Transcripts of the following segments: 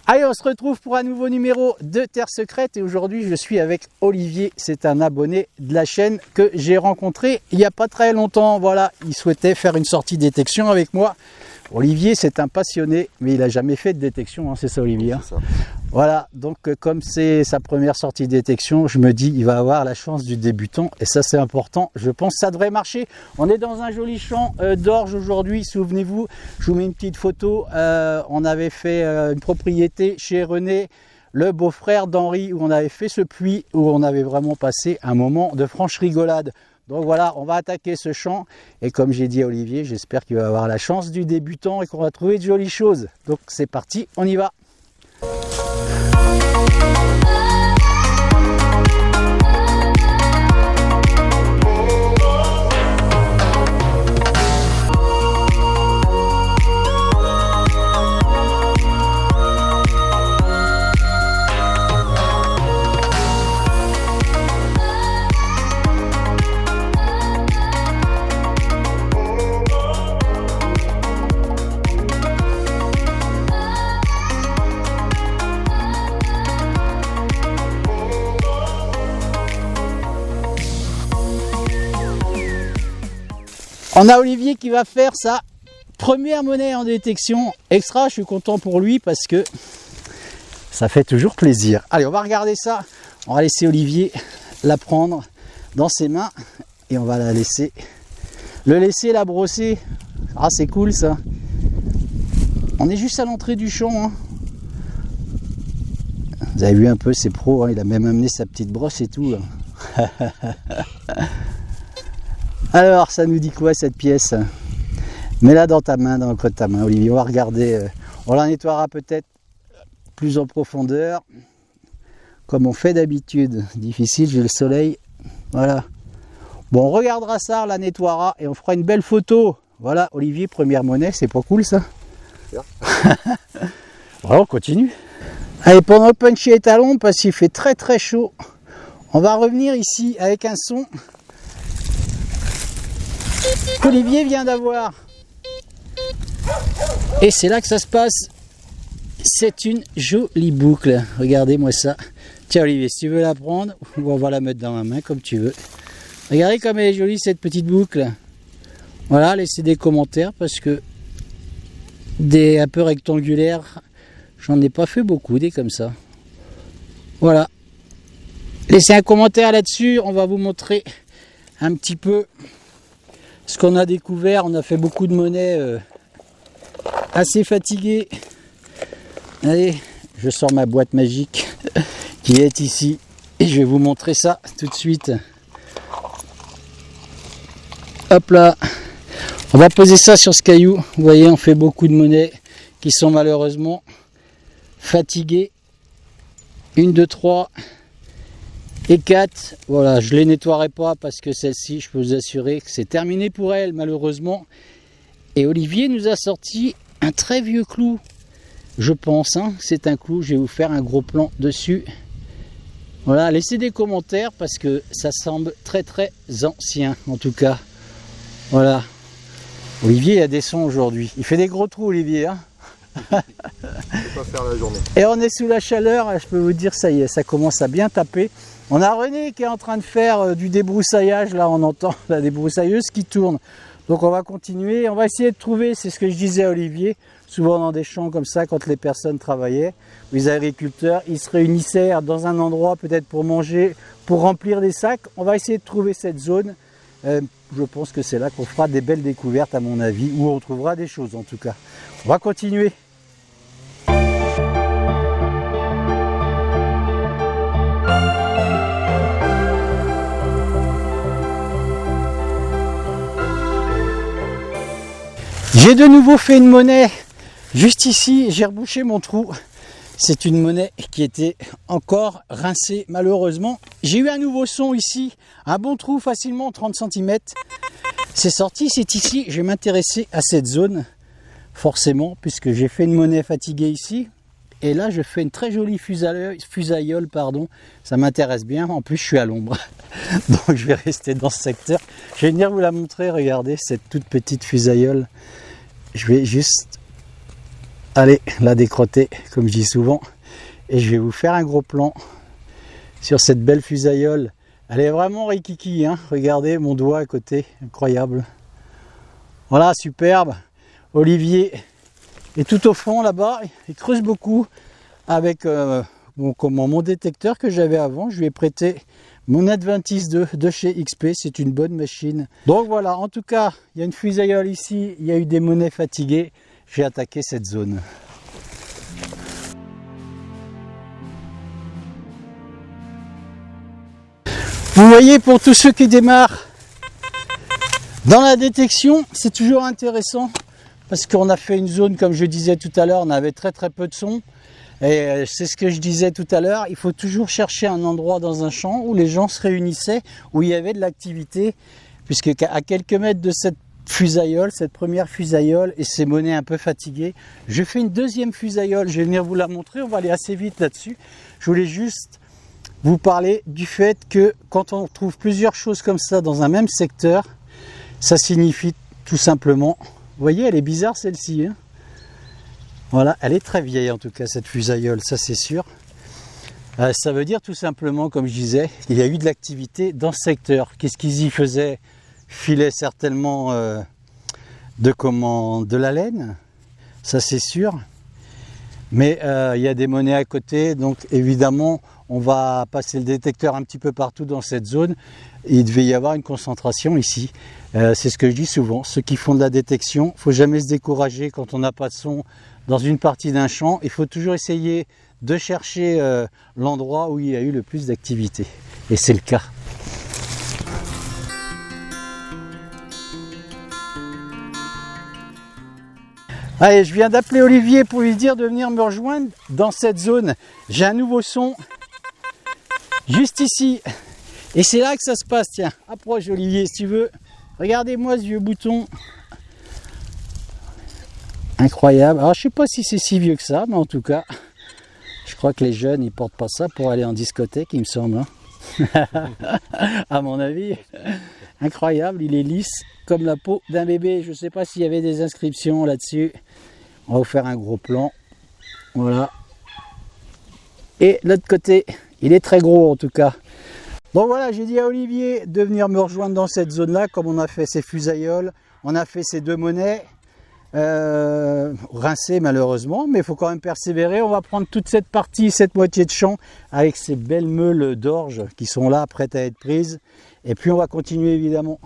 Allez, on se retrouve pour un nouveau numéro de Terre Secrète et aujourd'hui je suis avec Olivier, c'est un abonné de la chaîne que j'ai rencontré il n'y a pas très longtemps. Voilà, il souhaitait faire une sortie détection avec moi. Olivier c'est un passionné mais il n'a jamais fait de détection, hein, c'est ça Olivier hein. C'est ça. Voilà, donc comme c'est sa première sortie détection, je me dis il va avoir la chance du débutant et ça c'est important, je pense que ça devrait marcher. On est dans un joli champ d'orge aujourd'hui, souvenez-vous, je vous mets une petite photo, on avait fait une propriété chez René, le beau-frère d'Henri, où on avait fait ce puits, où on avait vraiment passé un moment de franche rigolade. Donc voilà, on va attaquer ce champ et comme j'ai dit à Olivier, j'espère qu'il va avoir la chance du débutant et qu'on va trouver de jolies choses. Donc c'est parti, on y va. On a Olivier qui va faire sa première monnaie en détection extra. Je suis content pour lui parce que ça fait toujours plaisir. Allez, on va regarder ça. On va laisser Olivier la prendre dans ses mains et on va la laisser, la brosser. Ah, c'est cool ça. On est juste à l'entrée du champ. Hein. Vous avez vu un peu, c'est pro. Hein. Il a même amené sa petite brosse et tout. Là. Alors, ça nous dit quoi cette pièce? Mets-la dans ta main, dans le creux de ta main, Olivier. On va regarder. On la nettoiera peut-être plus en profondeur, comme on fait d'habitude. Difficile, j'ai le soleil. Voilà. Bon, on regardera ça, on la nettoiera et on fera une belle photo. Voilà, Olivier, première monnaie, c'est pas cool ça? Voilà, on continue. Allez, pendant le punchy est à l'ombre, parce qu'il fait très très chaud, on va revenir ici avec un son qu'Olivier vient d'avoir. Et c'est là que ça se passe. C'est une jolie boucle. Regardez-moi ça. Tiens Olivier, si tu veux la prendre, ou on va la mettre dans ma main comme tu veux. Regardez comme elle est jolie cette petite boucle. Voilà, laissez des commentaires parce que des un peu rectangulaires, j'en ai pas fait beaucoup des comme ça. Voilà. Laissez un commentaire là-dessus, on va vous montrer un petit peu ce qu'on a découvert. On a fait beaucoup de monnaies assez fatigué. Allez, je sors ma boîte magique qui est ici et je vais vous montrer ça tout de suite. Hop là, on va poser ça sur ce caillou. Vous voyez, on fait beaucoup de monnaies qui sont malheureusement fatiguées. 1, 2, 3 et 4. Voilà, je ne les nettoierai pas parce que celle-ci, je peux vous assurer que c'est terminé pour elle malheureusement. Et Olivier nous a sorti un très vieux clou. Je pense, hein, c'est un clou. Je vais vous faire un gros plan dessus. Voilà, laissez des commentaires parce que ça semble très très ancien en tout cas. Voilà. Olivier a des sons aujourd'hui. Il fait des gros trous Olivier. Hein. Pas faire la journée. Et on est sous la chaleur, je peux vous dire ça y est, ça commence à bien taper. On a René qui est en train de faire du débroussaillage, là on entend la débroussailleuse qui tourne. Donc on va continuer, on va essayer de trouver, c'est ce que je disais à Olivier, souvent dans des champs comme ça, quand les personnes travaillaient, les agriculteurs, ils se réunissaient dans un endroit peut-être pour manger, pour remplir des sacs. On va essayer de trouver cette zone. Je pense que c'est là qu'on fera des belles découvertes à mon avis, où on trouvera des choses en tout cas. On va continuer. J'ai de nouveau fait une monnaie juste ici, j'ai rebouché mon trou. C'est une monnaie qui était encore rincée malheureusement. J'ai eu un nouveau son ici, un bon trou facilement 30 cm. C'est sorti, c'est ici, je vais m'intéresser à cette zone forcément puisque j'ai fait une monnaie fatiguée ici. Et là je fais une très jolie fusailleule, pardon. Ça m'intéresse bien, en plus je suis à l'ombre. Donc je vais rester dans ce secteur. Je vais venir vous la montrer, regardez cette toute petite fusailleule. Je vais juste Allez, la décrotter, comme je dis souvent. Et je vais vous faire un gros plan sur cette belle fusaïole. Elle est vraiment rikiki, hein. Regardez mon doigt à côté, incroyable. Voilà, superbe. Olivier est tout au fond là-bas, il creuse beaucoup avec mon détecteur que j'avais avant. Je lui ai prêté mon Adventis 2 de chez XP, c'est une bonne machine. Donc voilà, en tout cas, il y a une fusaïole ici, il y a eu des monnaies fatiguées. J'ai attaqué cette zone. Vous voyez, pour tous ceux qui démarrent dans la détection, c'est toujours intéressant parce qu'on a fait une zone, comme je disais tout à l'heure, on avait très peu de son. Et c'est ce que je disais tout à l'heure, il faut toujours chercher un endroit dans un champ où les gens se réunissaient, où il y avait de l'activité, puisque à quelques mètres de cette fusaïole, cette première fusaïole, et ces monnaies un peu fatiguées, je fais une deuxième fusaïole, je vais venir vous la montrer, on va aller assez vite là-dessus. Je voulais juste vous parler du fait que quand on trouve plusieurs choses comme ça dans un même secteur, ça signifie tout simplement, vous voyez, elle est bizarre celle-ci, hein. Voilà, elle est très vieille en tout cas cette fusaïole, ça c'est sûr. Ça veut dire tout simplement, comme je disais, il y a eu de l'activité dans ce secteur. Qu'est-ce qu'ils y faisaient? Filaient certainement de la laine, ça c'est sûr. Mais il y a des monnaies à côté, donc évidemment on va passer le détecteur un petit peu partout dans cette zone. Il devait y avoir une concentration ici. C'est ce que je dis souvent, ceux qui font de la détection, il ne faut jamais se décourager quand on n'a pas de son dans une partie d'un champ. Il faut toujours essayer de chercher l'endroit où il y a eu le plus d'activité. Et c'est le cas. Allez, je viens d'appeler Olivier pour lui dire de venir me rejoindre dans cette zone. J'ai un nouveau son juste ici. Et c'est là que ça se passe. Tiens, approche Olivier si tu veux. Regardez-moi ce vieux bouton. Incroyable. Alors je sais pas si c'est si vieux que ça, mais en tout cas, je crois que les jeunes ils portent pas ça pour aller en discothèque, il me semble. Hein. À mon avis. Incroyable, il est lisse comme la peau d'un bébé. Je sais pas s'il y avait des inscriptions là-dessus. On va vous faire un gros plan. Voilà. Et l'autre côté, il est très gros en tout cas. Bon voilà, j'ai dit à Olivier de venir me rejoindre dans cette zone-là, comme on a fait ces fusaïoles, on a fait ces deux monnaies. Rincé malheureusement, mais il faut quand même persévérer. On va prendre toute cette partie, cette moitié de champ avec ces belles meules d'orge qui sont là prêtes à être prises, et puis on va continuer évidemment.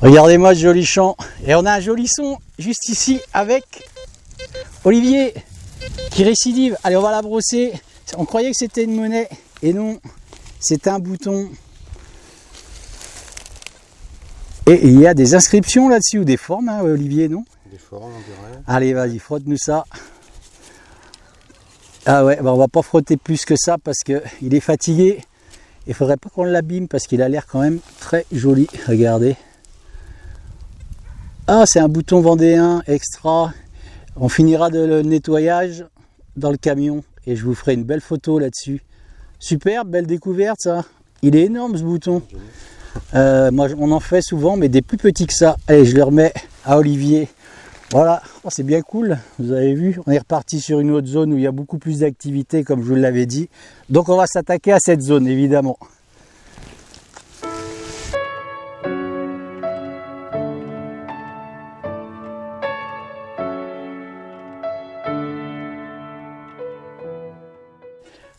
Regardez-moi ce joli champ. Et on a un joli son juste ici avec Olivier qui récidive. Allez, on va la brosser. On croyait que c'était une monnaie. Et non, c'est un bouton. Et il y a des inscriptions là-dessus ou des formes, hein, Olivier, non? Des formes, on dirait. Allez, vas-y, frotte-nous ça. Ah ouais, bah on va pas frotter plus que ça parce qu'il est fatigué. Il faudrait pas qu'on l'abîme parce qu'il a l'air quand même très joli. Regardez. Ah, c'est un bouton vendéen extra. On finira de le nettoyage dans le camion et je vous ferai une belle photo là-dessus. Superbe, belle découverte ça. Il est énorme ce bouton. Moi, on en fait souvent, mais des plus petits que ça. Allez, je le remets à Olivier. Voilà, oh, c'est bien cool. Vous avez vu, on est reparti sur une autre zone où il y a beaucoup plus d'activité, comme je vous l'avais dit. Donc, on va s'attaquer à cette zone, évidemment.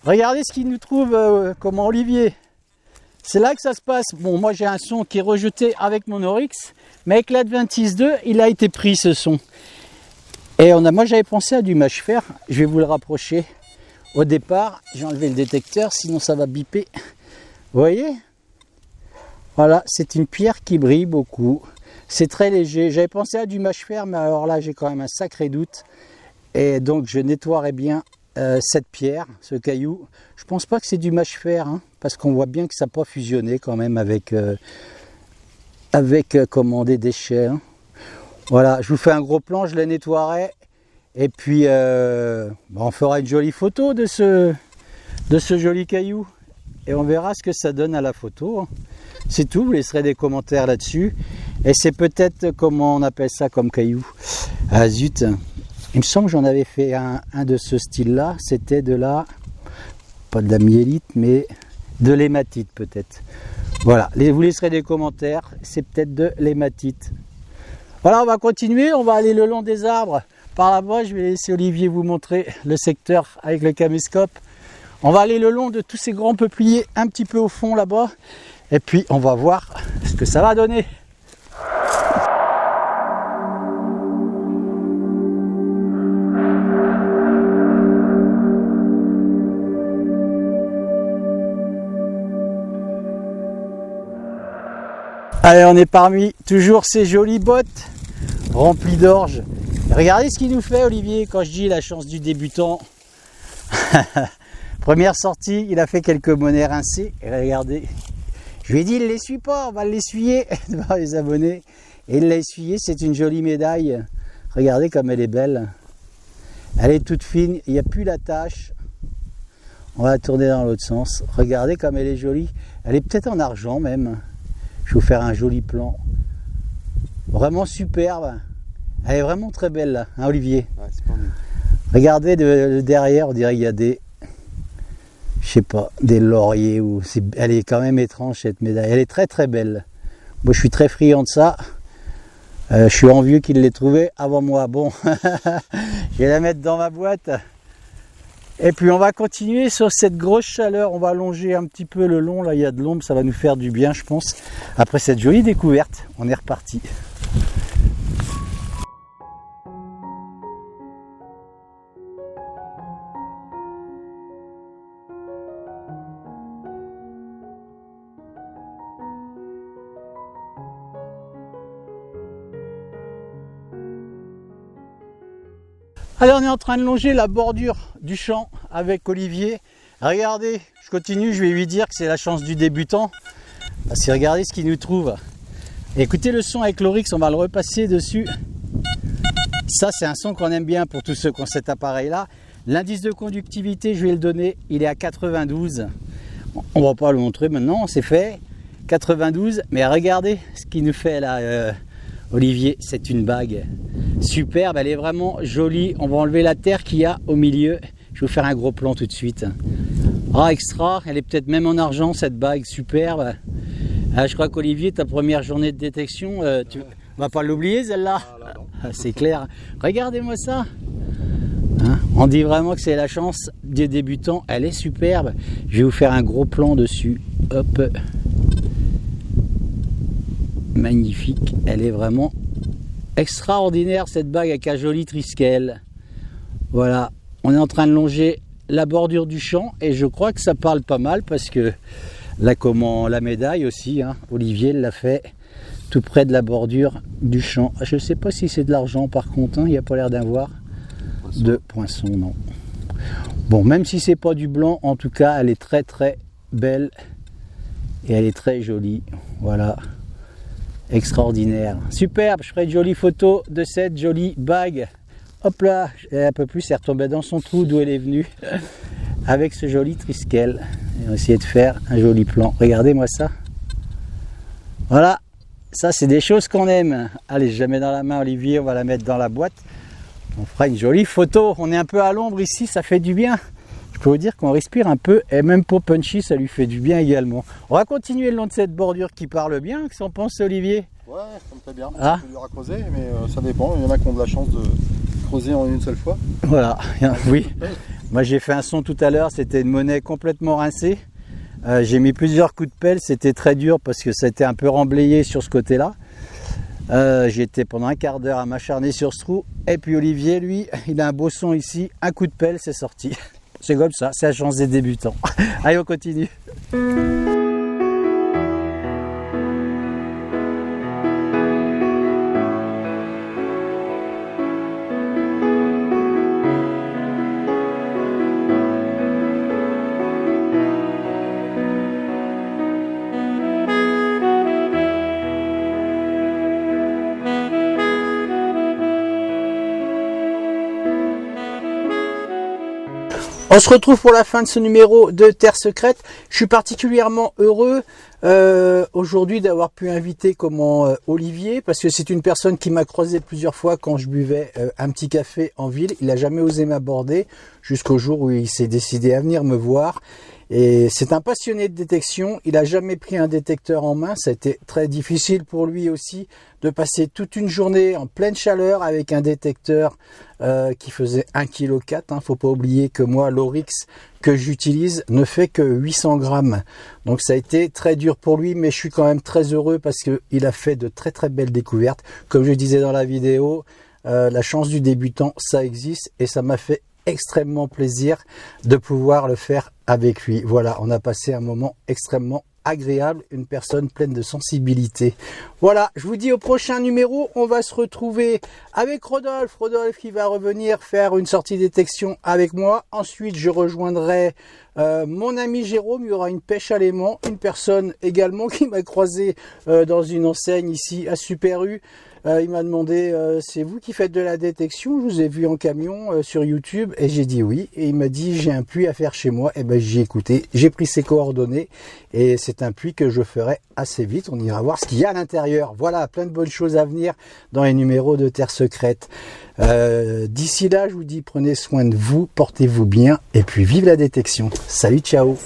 Regardez ce qu'il nous trouve, comment Olivier. c'est là que ça se passe. Bon, moi j'ai un son qui est rejeté avec mon Oryx, mais avec l'Adventiste 2, il a été pris ce son. Et moi j'avais pensé à du mâche-fer, je vais vous le rapprocher. Au départ, j'ai enlevé le détecteur, sinon ça va biper. Vous voyez? Voilà, c'est une pierre qui brille beaucoup. C'est très léger. J'avais pensé à du mâche-fer, mais alors là j'ai quand même un sacré doute. Et donc je nettoierai bien cette pierre, ce caillou. Je pense pas que c'est du mâche-fer, hein, parce qu'on voit bien que ça n'a pas fusionné quand même avec comment, des déchets. Hein. Voilà, je vous fais un gros plan, je les nettoierai. Et puis on fera une jolie photo de ce joli caillou. Et on verra ce que ça donne à la photo. Hein. C'est tout, vous laisserez des commentaires là-dessus. Et c'est peut-être, comment on appelle ça comme caillou? Ah zut, il me semble que j'en avais fait un de ce style-là. C'était de la, pas de la myélite, mais de l'hématite peut-être. Voilà, vous laisserez des commentaires. C'est peut-être de l'hématite. Voilà, on va continuer. On va aller le long des arbres. Par là-bas, je vais laisser Olivier vous montrer le secteur avec le caméscope. On va aller le long de tous ces grands peupliers, un petit peu au fond là-bas. Et puis, on va voir ce que ça va donner. Allez, on est parmi toujours ces jolies bottes remplies d'orge. Regardez ce qu'il nous fait, Olivier, quand je dis la chance du débutant. Première sortie, il a fait quelques monnaies rincées. Et regardez, je lui ai dit, il ne l'essuie pas, on va l'essuyer devant les abonnés. Et il l'a essuyé, c'est une jolie médaille. Regardez comme elle est belle. Elle est toute fine, il n'y a plus la tache. On va la tourner dans l'autre sens. Regardez comme elle est jolie. Elle est peut-être en argent même. Je vais vous faire un joli plan. Vraiment superbe. Elle est vraiment très belle là, hein, Olivier? Ouais, c'est pas mieux. Regardez de derrière, on dirait qu'il y a des, je sais pas, des lauriers. Elle est quand même étrange cette médaille. Elle est très très belle. Moi je suis très friand de ça. Je suis envieux qu'il l'ait trouvée avant moi. Bon, je vais la mettre dans ma boîte. Et puis on va continuer sur cette grosse chaleur. On va allonger un petit peu le long. Là il y a de l'ombre, ça va nous faire du bien je pense. Après cette jolie découverte, on est reparti. Allez, on est en train de longer la bordure du champ avec Olivier. Regardez, je continue, je vais lui dire que c'est la chance du débutant. Parce que regardez ce qu'il nous trouve. Écoutez le son avec l'Oryx, on va le repasser dessus. Ça, c'est un son qu'on aime bien pour tous ceux qui ont cet appareil-là. L'indice de conductivité, je vais le donner, il est à 92. On va pas le montrer maintenant, c'est fait. 92, mais regardez ce qu'il nous fait là, Olivier, c'est une bague. Superbe, elle est vraiment jolie. On va enlever la terre qu'il y a au milieu. Je vais vous faire un gros plan tout de suite. Ah, extra, elle est peut-être même en argent cette bague, superbe. Ah, je crois qu'Olivier, ta première journée de détection, tu vas pas l'oublier celle-là. Ah, c'est clair. Regardez-moi ça. Hein, on dit vraiment que c'est la chance des débutants. Elle est superbe. Je vais vous faire un gros plan dessus. Hop. Magnifique. Elle est vraiment extraordinaire cette bague avec un joli triskel. Voilà. On est en train de longer la bordure du champ et je crois que ça parle pas mal parce que là, comment la médaille aussi, hein, Olivier l'a fait tout près de la bordure du champ. Je ne sais pas si c'est de l'argent par contre, hein, il n'y a pas l'air d'en voir de poinçon, non. Bon, même si c'est pas du blanc, en tout cas, elle est très très belle et elle est très jolie. Voilà. Extraordinaire. Superbe, je ferai une jolie photo de cette jolie bague. Hop là, un peu plus, elle retombait dans son trou d'où elle est venue. Avec ce joli triskel. Et on va essayer de faire un joli plan. Regardez-moi ça. Voilà, ça c'est des choses qu'on aime. Allez, je la mets dans la main, Olivier, on va la mettre dans la boîte. On fera une jolie photo. On est un peu à l'ombre ici, ça fait du bien. Je peux vous dire qu'on respire un peu, et même pour Punchy, ça lui fait du bien également. On va continuer le long de cette bordure qui parle bien. Qu'est-ce qu'on pense, Olivier? Ouais, ça me fait bien. Ah. C'est dur à creuser, mais ça dépend. Il y en a qui ont de la chance de creuser en une seule fois. Voilà, oui. Moi j'ai fait un son tout à l'heure, c'était une monnaie complètement rincée. J'ai mis plusieurs coups de pelle, c'était très dur parce que ça a été un peu remblayé sur ce côté-là. J'ai été pendant un quart d'heure à m'acharner sur ce trou. Et puis Olivier, lui, il a un beau son ici, un coup de pelle, c'est sorti. C'est comme ça, c'est la chance des débutants. Allez, on continue. On se retrouve pour la fin de ce numéro de Terre Secrète. Je suis particulièrement heureux aujourd'hui d'avoir pu inviter Olivier, parce que c'est une personne qui m'a croisé plusieurs fois quand je buvais un petit café en ville. Il n'a jamais osé m'aborder jusqu'au jour où il s'est décidé à venir me voir. Et c'est un passionné de détection, il n'a jamais pris un détecteur en main, ça a été très difficile pour lui aussi de passer toute une journée en pleine chaleur avec un détecteur qui faisait 1,4 kg. Hein. Faut pas oublier que moi, l'Oryx que j'utilise ne fait que 800 grammes. Donc ça a été très dur pour lui, mais je suis quand même très heureux parce qu'il a fait de très très belles découvertes. Comme je disais dans la vidéo, la chance du débutant, ça existe et ça m'a fait extrêmement plaisir de pouvoir le faire avec lui. Voilà, on a passé un moment extrêmement agréable, une personne pleine de sensibilité. Voilà, je vous dis au prochain numéro, on va se retrouver avec Rodolphe qui va revenir faire une sortie détection avec moi. Ensuite, je rejoindrai mon ami Jérôme, il y aura une pêche à l'aimant, une personne également qui m'a croisé dans une enseigne ici à Super U. Il m'a demandé, c'est vous qui faites de la détection? Je vous ai vu en camion sur YouTube et j'ai dit oui. Et il m'a dit, j'ai un puits à faire chez moi. Et ben j'ai écouté, j'ai pris ses coordonnées et c'est un puits que je ferai assez vite. On ira voir ce qu'il y a à l'intérieur. Voilà, plein de bonnes choses à venir dans les numéros de Terre Secrète. D'ici là, je vous dis, prenez soin de vous, portez-vous bien et puis vive la détection. Salut, ciao!